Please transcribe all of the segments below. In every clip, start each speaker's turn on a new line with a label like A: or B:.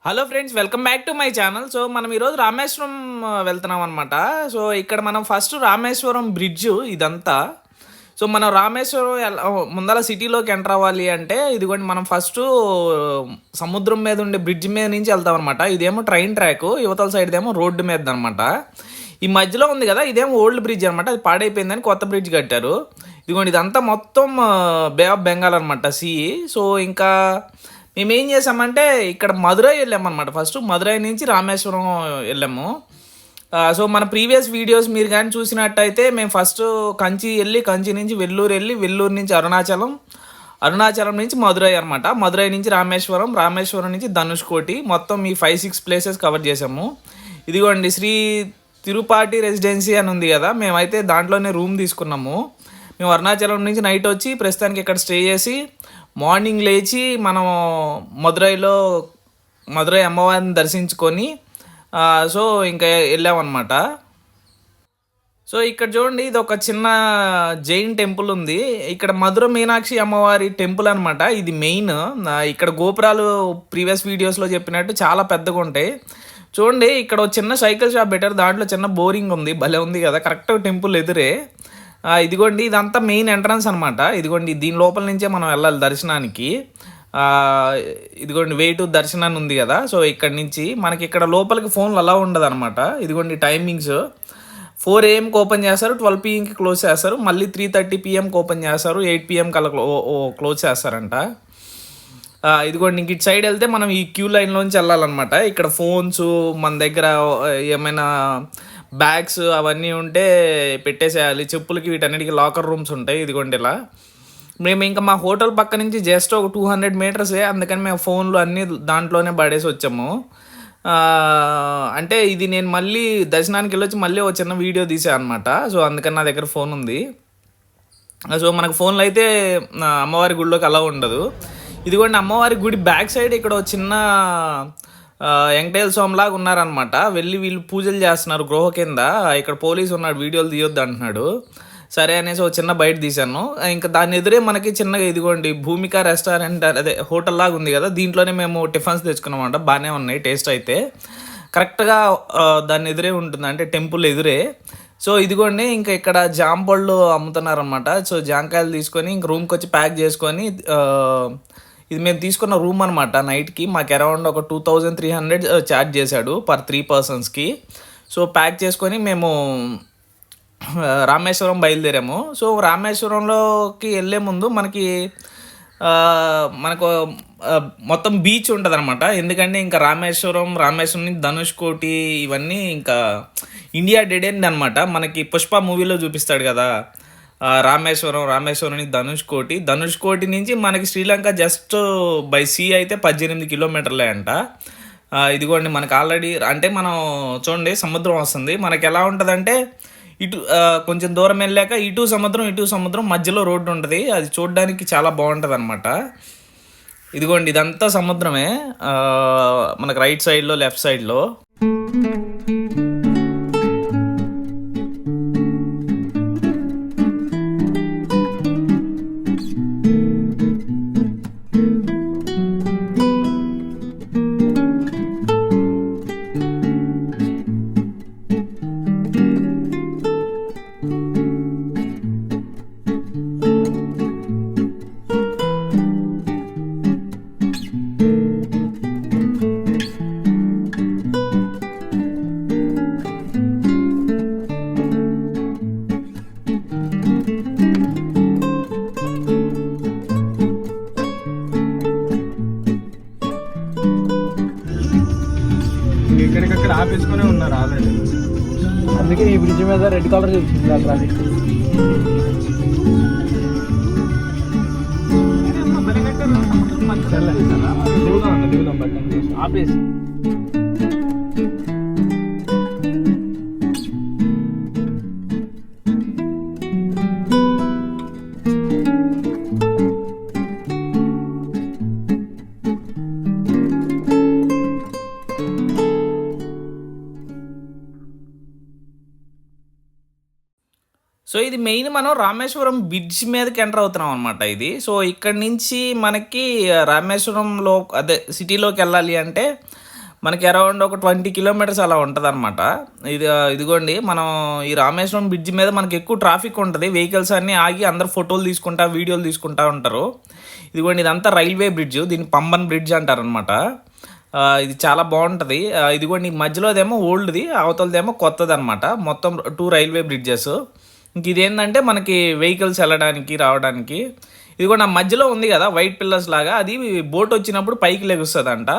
A: Hello friends, welcome back to my channel. So మనం ఈరోజు రామేశ్వరం వెళ్తున్నాం అనమాట. సో ఇక్కడ మనం ఫస్ట్ రామేశ్వరం బ్రిడ్జ్ ఇదంతా. సో మనం రామేశ్వరం ముందర సిటీలోకి ఎంటర్ అవ్వాలి అంటే ఇదిగోండి, మనం ఫస్ట్ సముద్రం మీద ఉండే బ్రిడ్జ్ మీద నుంచి వెళ్తాం అనమాట. ఇదేమో ట్రైన్ ట్రాక్, యువతల సైడ్ ఏమో రోడ్డు మీద అనమాట. ఈ మధ్యలో ఉంది కదా, ఇదేమో ఓల్డ్ బ్రిడ్జ్ అనమాట. అది పాడైపోయిందని కొత్త బ్రిడ్జ్ కట్టారు. ఇదిగోండి, ఇదంతా మొత్తం బే ఆఫ్ బెంగాల్ అనమాట, సీ. సో ఇంకా మేము ఏం చేసామంటే ఇక్కడ మదురై వెళ్ళామన్నమాట. ఫస్ట్ మదురై నుంచి రామేశ్వరం వెళ్ళాము. సో మన ప్రీవియస్ వీడియోస్ మీరు కానీ చూసినట్టయితే మేము ఫస్ట్ కంచి వెళ్ళి, కంచి నుంచి వెల్లూరు వెళ్ళి, వెల్లూరు నుంచి అరుణాచలం, అరుణాచలం నుంచి మదురై అనమాట. మదురై నుంచి రామేశ్వరం, రామేశ్వరం నుంచి ధనుష్కోటి, మొత్తం ఈ 5-6 ప్లేసెస్ కవర్ చేసాము. ఇదిగోండి శ్రీ తిరుపాటి రెసిడెన్సీ అని ఉంది కదా, మేమైతే దాంట్లోనే రూమ్ తీసుకున్నాము. మేము అరుణాచలం నుంచి నైట్ వచ్చి ప్రస్తుతానికి ఇక్కడ స్టే చేసి మార్నింగ్ లేచి మనం మదురై అమ్మవారిని దర్శించుకొని సో ఇంకా వెళ్ళామన్నమాట. సో ఇక్కడ చూడండి, ఇది ఒక చిన్న జైన్ టెంపుల్ ఉంది. ఇక్కడ మధుర మీనాక్షి అమ్మవారి టెంపుల్ అనమాట. ఇది మెయిన్. ఇక్కడ గోపురాలు ప్రీవియస్ వీడియోస్లో చెప్పినట్టు చాలా పెద్దగా ఉంటాయి. చూడండి, ఇక్కడ ఒక చిన్న సైకిల్ షాప్ పెట్టారు, దాంట్లో చిన్న బోరింగ్ ఉంది, భలే ఉంది కదా, కరెక్ట్గా టెంపుల్ ఎదురే. ఇదిగోండి, ఇదంతా మెయిన్ ఎంట్రన్స్ అనమాట. ఇదిగోండి, దీని లోపల నుంచే మనం వెళ్ళాలి దర్శనానికి. ఇదిగోండి, వే టు దర్శనాన్ని ఉంది కదా. సో ఇక్కడ నుంచి మనకి ఇక్కడ లోపలికి ఫోన్లు అలా ఉండదు అనమాట. ఇదిగోండి టైమింగ్స్, 4 AM ఓపెన్ చేస్తారు, 12 PMకి క్లోజ్ చేస్తారు, మళ్ళీ 3:30 PMకి ఓపెన్ చేస్తారు, 8 PM కల్లా క్లోజ్ చేస్తారంట. ఇదిగోండి, ఇంక ఇటు సైడ్ వెళ్తే మనం ఈ క్యూ లైన్లోంచి వెళ్ళాలన్నమాట. ఇక్కడ ఫోన్స్, మన దగ్గర ఏమైనా బ్యాగ్స్ అవన్నీ ఉంటే పెట్టేసేయాలి. చెప్పులకి వీటన్నిటికీ లాకర్ రూమ్స్ ఉంటాయి. ఇదిగోండి ఇలా. మేము ఇంకా మా హోటల్ పక్క నుంచి జస్ట్ ఒక 200 మీటర్సే, అందుకని మేము ఫోన్లు అన్నీ దాంట్లోనే పడేసి వచ్చాము. అంటే ఇది నేను మళ్ళీ దర్శనానికి వెళ్ళొచ్చి మళ్ళీ ఒక చిన్న వీడియో తీసాను అనమాట. సో అందుకని నా దగ్గర ఫోన్ ఉంది. సో మనకు ఫోన్లు అయితే అమ్మవారి గుడిలోకి అలా ఉండదు. ఇదిగోండి, అమ్మవారి గుడి బ్యాక్ సైడ్ ఇక్కడ ఒక చిన్న వెంకటేశ్వర స్వామిలాగా ఉన్నారనమాట. వెళ్ళి వీళ్ళు పూజలు చేస్తున్నారు గృహ కింద. ఇక్కడ పోలీసు ఉన్నాడు, వీడియోలు తీయొద్దు అంటున్నాడు. సరే అనేసి ఒక చిన్న బయట తీశాను. ఇంకా దాని ఎదురే మనకి చిన్నగా ఇదిగోండి భూమిక రెస్టారెంట్, అదే హోటల్ లాగా ఉంది కదా, దీంట్లోనే మేము టిఫిన్స్ తెచ్చుకున్నాం అంట. బాగానే ఉన్నాయి టేస్ట్ అయితే. కరెక్ట్గా దాని ఎదురే ఉంటుంది, అంటే టెంపుల్ ఎదురే. సో ఇదిగోండి, ఇంకా ఇక్కడ జాంపళ్ళు అమ్ముతున్నారనమాట. సో జాంకాయలు తీసుకొని ఇంక రూమ్కి వచ్చి ప్యాక్ చేసుకొని, ఇది మేము తీసుకున్న రూమ్ అనమాట. నైట్కి మాకు అరౌండ్ ఒక 2300 ఛార్జ్ చేశాడు పర్ 3 పర్సన్స్కి. సో ప్యాక్ చేసుకొని మేము రామేశ్వరం బయలుదేరాము. సో రామేశ్వరంలోకి వెళ్ళే ముందు మనకు మొత్తం బీచ్ ఉంటుంది అనమాట. ఎందుకంటే ఇంకా రామేశ్వరం నుంచి ధనుష్కోటి ఇవన్నీ ఇంకా ఇండియా డెడ్ ఎండ్ అనమాట. మనకి పుష్ప మూవీలో చూపిస్తాడు కదా, రామేశ్వరం నుంచి ధనుష్కోటి నుంచి మనకి శ్రీలంక జస్ట్ బై సీ అయితే 18 కిలోమీటర్లే అంట. ఇదిగోండి, మనకు ఆల్రెడీ అంటే మనం చూడండి సముద్రం వస్తుంది. మనకి ఎలా ఉంటుందంటే ఇటు కొంచెం దూరం వెళ్ళాక ఇటు సముద్రం మధ్యలో రోడ్డు ఉంటుంది. అది చూడడానికి చాలా బాగుంటుంది అనమాట. ఇదిగోండి, ఇదంతా సముద్రమే మనకు రైట్ సైడ్లో, లెఫ్ట్ సైడ్లో.
B: ఎక్కడికక్కడ ఆపేసుకునే ఉన్నారు ఆల్రెడీ.
C: అందుకే ఈ బ్రిడ్జ్ మీద రెడ్ కలర్ చూపించింది ఆ ట్రాఫిక్. దిగుదాం బట్ ఆపేసి.
A: సో ఇది మెయిన్ మనం రామేశ్వరం బ్రిడ్జ్ మీదకి ఎంటర్ అవుతున్నాం అనమాట ఇది. సో ఇక్కడ నుంచి మనకి రామేశ్వరంలో అదే సిటీలోకి వెళ్ళాలి అంటే మనకి అరౌండ్ ఒక 20 కిలోమీటర్స్ అలా ఉంటుంది అనమాట. ఇదిగోండి మనం ఈ రామేశ్వరం బ్రిడ్జ్ మీద మనకి ఎక్కువ ట్రాఫిక్ ఉంటుంది. వెహికల్స్ అన్నీ ఆగి అందరు ఫోటోలు తీసుకుంటా వీడియోలు తీసుకుంటా ఉంటారు. ఇదిగోండి ఇదంతా రైల్వే బ్రిడ్జ్, దీన్ని పంబన్ బ్రిడ్జ్ అంటారనమాట. ఇది చాలా బాగుంటుంది. ఇదిగోండి ఈ మధ్యలోదేమో ఓల్డ్ది, అవతలదేమో కొత్తది అనమాట. మొత్తం 2 రైల్వే బ్రిడ్జెస్. ఇంక ఇదేంటంటే మనకి వెహికల్స్ వెళ్ళడానికి రావడానికి. ఇదిగో నా మధ్యలో ఉంది కదా వైట్ పిల్లర్స్ లాగా, అది బోట్ వచ్చినప్పుడు పైకి లెగుస్తుందంట.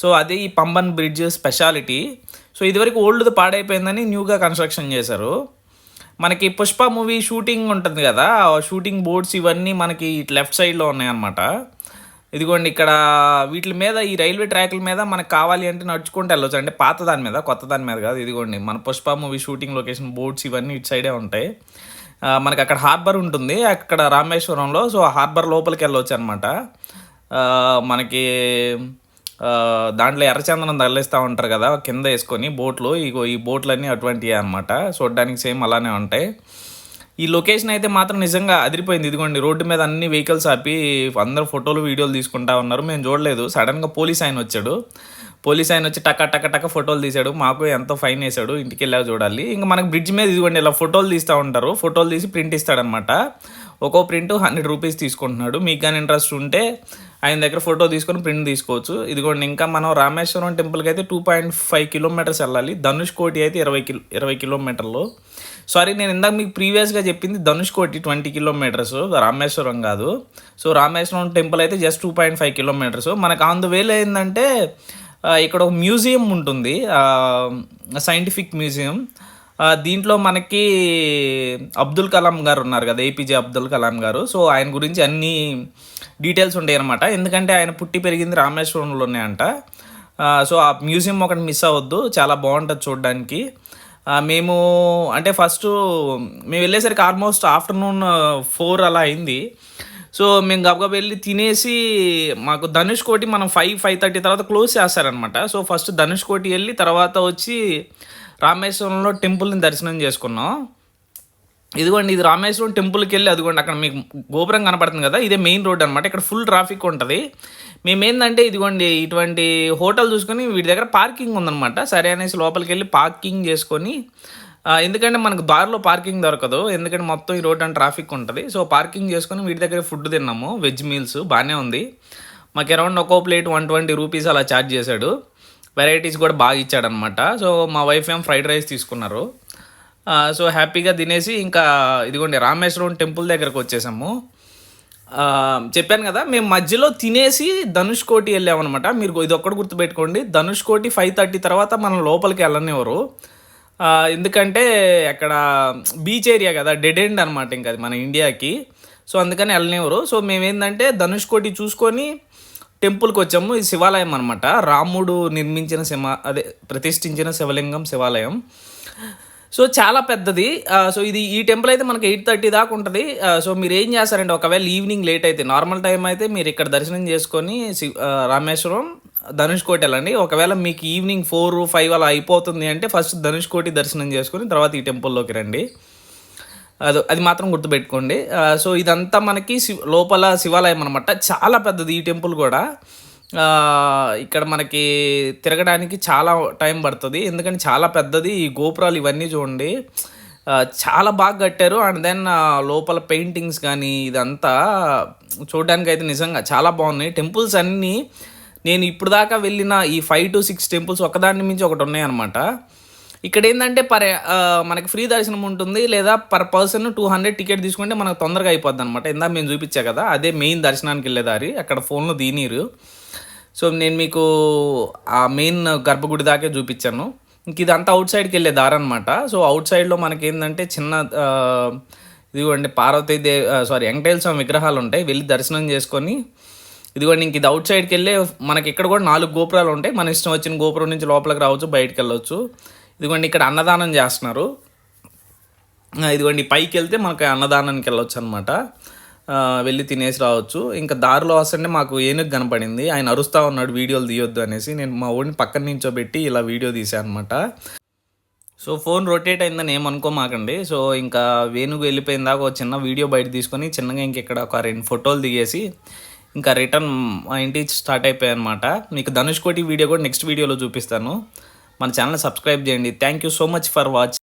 A: సో అది ఈ పంబన్ బ్రిడ్జ్ స్పెషాలిటీ. సో ఇదివరకు ఓల్డ్ది పాడైపోయిందని న్యూగా కన్స్ట్రక్షన్ చేశారు. మనకి పుష్ప మూవీ షూటింగ్ ఉంటుంది కదా, షూటింగ్ బోర్డ్స్ ఇవన్నీ మనకి లెఫ్ట్ సైడ్లో ఉన్నాయన్నమాట. ఇదిగోండి ఇక్కడ వీటి మీద ఈ రైల్వే ట్రాక్ల మీద మనకు కావాలి అంటే నడుచుకుంటూ వెళ్ళొచ్చు. అంటే పాత దాని మీద, కొత్త దాని మీద కాదు. ఇదిగోండి మన Pushpa movie shooting location boards ఇవన్నీ ఇటు సైడే ఉంటాయి. మనకి అక్కడ హార్బర్ ఉంటుంది అక్కడ రామేశ్వరంలో. సో హార్బర్ లోపలికి వెళ్ళొచ్చు అనమాట. మనకి దాంట్లో ఎర్రచందనం తగిలిస్తూ ఉంటారు కదా కింద వేసుకొని బోట్లు. ఇగో ఈ బోట్లన్నీ అటువంటివి అనమాట. చూడడానికి సేమ్ అలానే ఉంటాయి. ఈ లొకేషన్ అయితే మాత్రం నిజంగా అదిరిపోయింది. ఇదిగోండి రోడ్డు మీద అన్ని వెహికల్స్ ఆపి అందరూ ఫోటోలు వీడియోలు తీసుకుంటా ఉన్నారు. మేము చూడలేదు. సడన్గా పోలీస్ ఆయన వచ్చాడు. పోలీస్ ఆయన వచ్చి టక టక టక ఫోటోలు తీశాడు. మాకు ఎంతో ఫైన్ వేసాడు. ఇంటికి వెళ్ళా చూడాలి. ఇంకా మనకు బ్రిడ్జ్ మీద ఇదిగోండి ఇలా ఫోటోలు తీస్తూ ఉంటారు. ఫోటోలు తీసి ప్రింట్ ఇస్తాడనమాట. ఒక్కో ప్రింట్ 100 రూపీస్ తీసుకుంటున్నాడు. మీకు కానీ ఇంట్రెస్ట్ ఉంటే ఆయన దగ్గర ఫోటో తీసుకొని ప్రింట్ తీసుకోవచ్చు. ఇదిగోండి ఇంకా మనం రామేశ్వరం టెంపుల్కి అయితే 2.5 కిలోమీటర్స్ వెళ్ళాలి. ధనుష్కోటి అయితే 20 కిలోమీటర్లు. సారీ, నేను ఇందాక మీకు ప్రీవియస్గా చెప్పింది ధనుష్కోటి 20 కిలోమీటర్స్, రామేశ్వరం కాదు. సో రామేశ్వరం టెంపుల్ అయితే జస్ట్ 2.5 కిలోమీటర్స్. మనకు ఆన్ ద వేలో ఏంటంటే ఇక్కడ ఒక మ్యూజియం ఉంటుంది, సైంటిఫిక్ మ్యూజియం. దీంట్లో మనకి అబ్దుల్ కలాం గారు ఉన్నారు కదా, ఏపీజే అబ్దుల్ కలాం గారు. సో ఆయన గురించి అన్ని డీటెయిల్స్ ఉంటాయి అనమాట. ఎందుకంటే ఆయన పుట్టి పెరిగింది రామేశ్వరంలోనే అంట. సో ఆ మ్యూజియం ఒకటి మిస్ అవ్వద్దు, చాలా బాగుంటుంది చూడడానికి. మేము అంటే ఫస్ట్ మేము వెళ్ళేసరికి ఆల్మోస్ట్ ఆఫ్టర్నూన్ 4 అలా అయింది. సో మేము గబగబా వెళ్ళి తినేసి, మాకు ధనుష్కోటి మనం 5-5:30 తర్వాత క్లోజ్ చేస్తారనమాట. సో ఫస్ట్ ధనుష్కోటి వెళ్ళి తర్వాత వచ్చి రామేశ్వరంలో టెంపుల్ని దర్శనం చేసుకున్నాం. ఇదిగోండి ఇది రామేశ్వరం టెంపుల్కి వెళ్ళి, అదిగోండి అక్కడ మీకు గోపురం కనపడుతుంది కదా, ఇదే మెయిన్ రోడ్ అనమాట. ఇక్కడ ఫుల్ ట్రాఫిక్ ఉంటుంది. మేమేందంటే ఇదిగోండి ఇటువంటి హోటల్ చూసుకొని వీటి దగ్గర పార్కింగ్ ఉందన్నమాట. సరే అనేసి లోపలికి వెళ్ళి పార్కింగ్ చేసుకొని, ఎందుకంటే మనకు దారిలో పార్కింగ్ దొరకదు, ఎందుకంటే మొత్తం ఈ రోడ్ అని ట్రాఫిక్ ఉంటుంది. సో పార్కింగ్ చేసుకొని వీటి దగ్గర ఫుడ్ తిన్నాము. వెజ్ మీల్స్ బాగానే ఉంది. మాకు అరౌండ్ ఒక్కో ప్లేట్ 120 రూపీస్ అలా ఛార్జ్ చేశాడు. వెరైటీస్ కూడా బాగా ఇచ్చాడనమాట. సో మా వైఫ్ ఏం ఫ్రైడ్ రైస్ తీసుకున్నారు. సో హ్యాపీగా తినేసి ఇంకా ఇదిగోండి రామేశ్వరం టెంపుల్ దగ్గరకు వచ్చేసాము. చెప్పాను కదా మేము మధ్యలో తినేసి ధనుష్కోటి వెళ్ళామన్నమాట. మీరు ఇది ఒక్కటి గుర్తుపెట్టుకోండి, ధనుష్కోటి 5:30 తర్వాత మనం లోపలికి వెళ్ళనివ్వరు. ఎందుకంటే అక్కడ బీచ్ ఏరియా కదా, డెడ్ ఎండ్ అనమాట ఇంకా అది మన ఇండియాకి. సో అందుకని వెళ్ళనివ్వరు. సో మేమేందంటే ధనుష్కోటి చూసుకొని టెంపుల్కి వచ్చాము. ఇది శివాలయం అనమాట, రాముడు నిర్మించిన ప్రతిష్ఠించిన శివలింగం శివాలయం. సో చాలా పెద్దది. సో ఈ టెంపుల్ అయితే మనకి 8:30 దాకా ఉంటుంది. సో మీరు ఏం చేస్తారంటే ఒకవేళ ఈవినింగ్ లేట్ అయితే, నార్మల్ టైం అయితే మీరు ఇక్కడ దర్శనం చేసుకొని రామేశ్వరం ధనుష్కోటి వెళ్ళండి. ఒకవేళ మీకు ఈవినింగ్ 4-5 అలా అయిపోతుంది అంటే ఫస్ట్ ధనుష్కోటి దర్శనం చేసుకొని తర్వాత ఈ టెంపుల్లోకి రండి. అది మాత్రం గుర్తుపెట్టుకోండి. సో ఇదంతా మనకి లోపల శివాలయం అనమాట. చాలా పెద్దది ఈ టెంపుల్ కూడా. ఇక్కడ మనకి తిరగడానికి చాలా టైం పడుతుంది, ఎందుకంటే చాలా పెద్దది. ఈ గోపురాలు ఇవన్నీ చూడండి చాలా బాగా కట్టారు. అండ్ దెన్ లోపల పెయింటింగ్స్ కానీ ఇదంతా చూడడానికి అయితే నిజంగా చాలా బాగున్నాయి. టెంపుల్స్ అన్నీ నేను ఇప్పుడు దాకా వెళ్ళిన ఈ 5 to 6 టెంపుల్స్ ఒకదాని మించి ఒకటి ఉన్నాయన్నమాట. ఇక్కడ ఏంటంటే మనకి ఫ్రీ దర్శనం ఉంటుంది, లేదా పర్ పర్సన్ 200 టికెట్ తీసుకుంటే మనకు తొందరగా అయిపోద్ది అనమాట. ఇందాక మేము చూపించా కదా, అదే మెయిన్ దర్శనానికి వెళ్ళే దారి. అక్కడ ఫోన్లో దీనీరు. సో నేను మీకు ఆ మెయిన్ గర్భగుడి దాకే చూపించాను. ఇంక ఇదంతా అవుట్ సైడ్కి వెళ్ళే దారి అనమాట. సో అవుట్ సైడ్లో మనకి ఏంటంటే చిన్న ఇదిగోండి వెంకటేశ్వర స్వామి విగ్రహాలు ఉంటాయి. వెళ్ళి దర్శనం చేసుకొని ఇదిగోండి ఇంక ఇది అవుట్ సైడ్కి వెళ్ళే మనకి ఇక్కడ కూడా 4 గోపురాలు ఉంటాయి. మన ఇష్టం వచ్చిన గోపురం నుంచి లోపలికి రావచ్చు, బయటకు వెళ్ళవచ్చు. ఇదిగోండి ఇక్కడ అన్నదానం చేస్తున్నారు. ఇదిగోండి పైకి వెళ్తే మనకి అన్నదానానికి వెళ్ళొచ్చు అనమాట. వెళ్ళి తినేసి రావచ్చు. ఇంకా దారిలో వస్తుంటే మాకు ఏనుగు కనపడింది. ఆయన అరుస్తూ ఉన్నాడు వీడియోలు తీయొద్దు అనేసి. నేను మా ఊడిని పక్కన నించోబెట్టి ఇలా వీడియో తీసాను అనమాట. సో ఫోన్ రొటేట్ అయిందని ఏమనుకోమాకండి. సో ఇంకా వేణుగు వెళ్ళిపోయిన దాకా ఒక చిన్న వీడియో బయట తీసుకొని చిన్నగా ఇంకెక్కడ ఒక 2 ఫోటోలు దిగేసి ఇంకా రిటర్న్ మా ఇంటికి స్టార్ట్ అయిపోయాయి అనమాట. మీకు ధనుష్ కోటి వీడియో కూడా నెక్స్ట్ వీడియోలో చూపిస్తాను. మన ఛానల్ సబ్స్క్రైబ్ చేయండి. Thank you so much for watching.